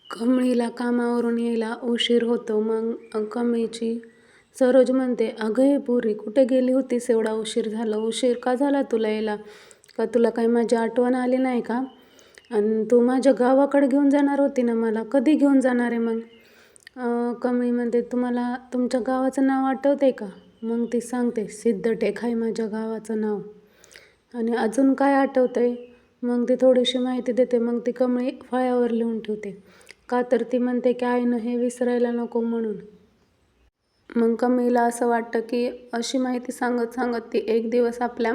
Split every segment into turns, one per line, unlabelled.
कमळीला कामावरून यायला उशीर होतो. मग कमळीची सरोज म्हणते, "अगं हे पोरी, कुठे गेली होतीस? एवढा उशीर झाला. उशीर का झाला तुला यायला? का तुला काही माझी आठवण आली नाही का? आणि तू माझ्या गावाकडे घेऊन जाणार होती ना मला. कधी घेऊन जाणार आहे मग?" कमळी म्हणते, "तुम्हाला तुमच्या गावाचं नाव आठवते का?" मग ती सांगते, "सिद्धटेक आहे माझ्या गावाचं नाव." आणि अजून काय आठवतंय? मग ती थोडीशी माहिती देते. मग ती कमळी फळ्यावर लिहून ठेवते. का तर ती म्हणते की आईनं हे विसरायला नको म्हणून. मग कमळीला असं वाटतं की अशी माहिती सांगत सांगत ती एक दिवस आपल्या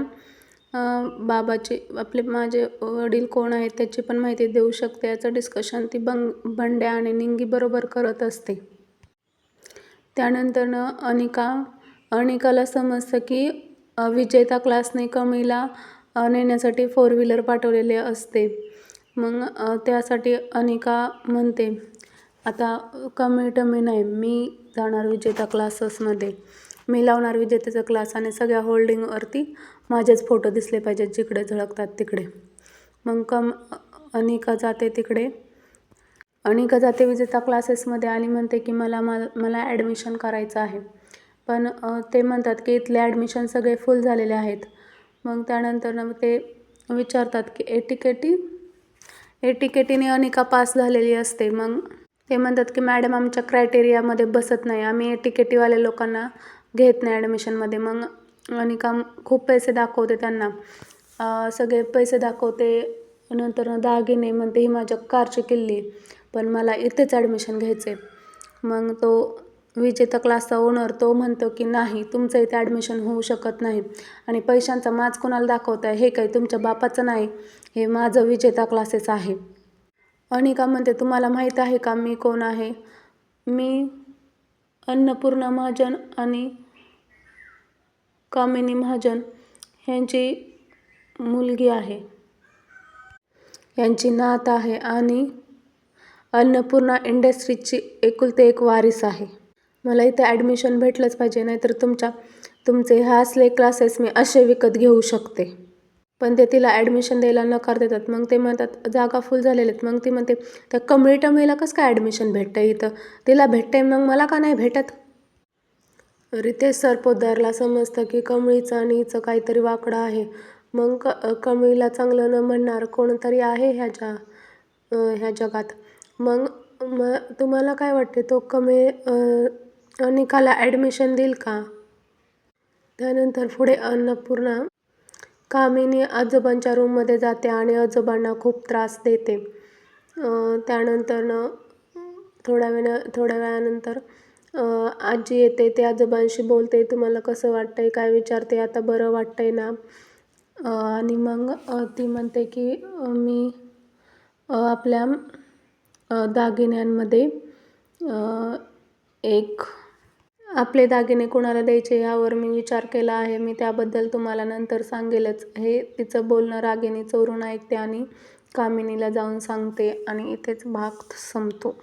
बाबाची माझे वडील कोण आहेत त्याची पण माहिती देऊ शकते. याचं डिस्कशन ती बंड्या आणि निंगीबरोबर करत असते. त्यानंतरनं अनिकाला समजतं की विजेता क्लासने कमळीला नेण्यासाठी 4 व्हीलर पाठवलेले असते. मग त्यासाठी अनिका म्हणते, "आता कमी नाही, मी जाणार विजेता क्लासेसमध्ये. मी लावणार विजेतेचा क्लास आणि सगळ्या होल्डिंगवरती माझेच फोटो दिसले पाहिजेत जिकडे झळकतात तिकडे." मग अनिका जाते तिकडे. अनिका जाते विजेता क्लासेसमध्ये आणि म्हणते की मला ॲडमिशन करायचं आहे. पण ते म्हणतात की इथले ॲडमिशन सगळे फुल झालेले आहेत. मग त्यानंतर ते विचारतात की एटीकेटीने अनिका पास झालेली असते. मग ते म्हणतात की मॅडम आमच्या क्रायटेरियामध्ये बसत नाही, आम्ही एटीकेटीवाल्या लोकांना घेत नाही ॲडमिशनमध्ये. मग अनिका खूप पैसे दाखवते त्यांना, सगळे पैसे दाखवते. नंतर दागिने म्हणते, ही माझ्या कारची किल्ली, पण मला इथेच ॲडमिशन घ्यायचं आहे. मग तो विजेता क्लासचा ओनर तो म्हणतो की नाही, तुमचं इथे ॲडमिशन होऊ शकत नाही आणि पैशांचा माज कोणाला दाखवताय? हे काही तुमच्या बापाचं नाही, हे माझं विजेता क्लासेस आहे. अनिका म्हणते, तुम्हाला माहीत आहे का मी कोण आहे? मी अन्नपूर्णा महाजन आणि कामिनी महाजन ह्यांची मुलगी आहे. यांची नात आहे आणि अन्नपूर्णा इंडस्ट्रीजची एकुलते एक वारीस आहे. मला इथे ॲडमिशन भेटलंच पाहिजे, नाहीतर तुमचे ह्या असले क्लासेस मी असे विकत घेऊ शकते. पण ते तिला ॲडमिशन द्यायला नकार देतात. मग ते म्हणतात जागा फुल झालेल्या आहेत. मग ती म्हणते, त्या कमळीला कसं काय ॲडमिशन भेटतंय इथं? तिला भेटतंय, मग मला का नाही भेटत? रितेश सरपोतदारला समजतं की कमळीचं आणि हिचं काहीतरी वाकडं आहे. मग कमळीला चांगलं न म्हणणार कोणतरी आहे ह्या जगात. मग तुम्हाला काय वाटते, तो अनिकाला ॲडमिशन देईल का? त्यानंतर पुढे अन्नपूर्णा कामिनी आजोबांच्या रूममध्ये जाते आणि आजोबांना खूप त्रास देते. त्यानंतर थोड्या वेळानंतर आजी येते, ते आजोबांशी बोलते, तुम्हाला कसं वाटतंय, काय विचारते, आता बरं वाटतंय ना? आणि मग ती म्हणते की मी आपल्या दागिन्यांमध्ये आपले दागिने कोणाला द्यायचे यावर मी विचार केला आहे. मी त्याबद्दल तुम्हाला नंतर सांगेलच. हे तिचं बोलणं रागिनी चोरून ऐकते आणि कामिनीला जाऊन सांगते आणि इथेच भाग संपतो.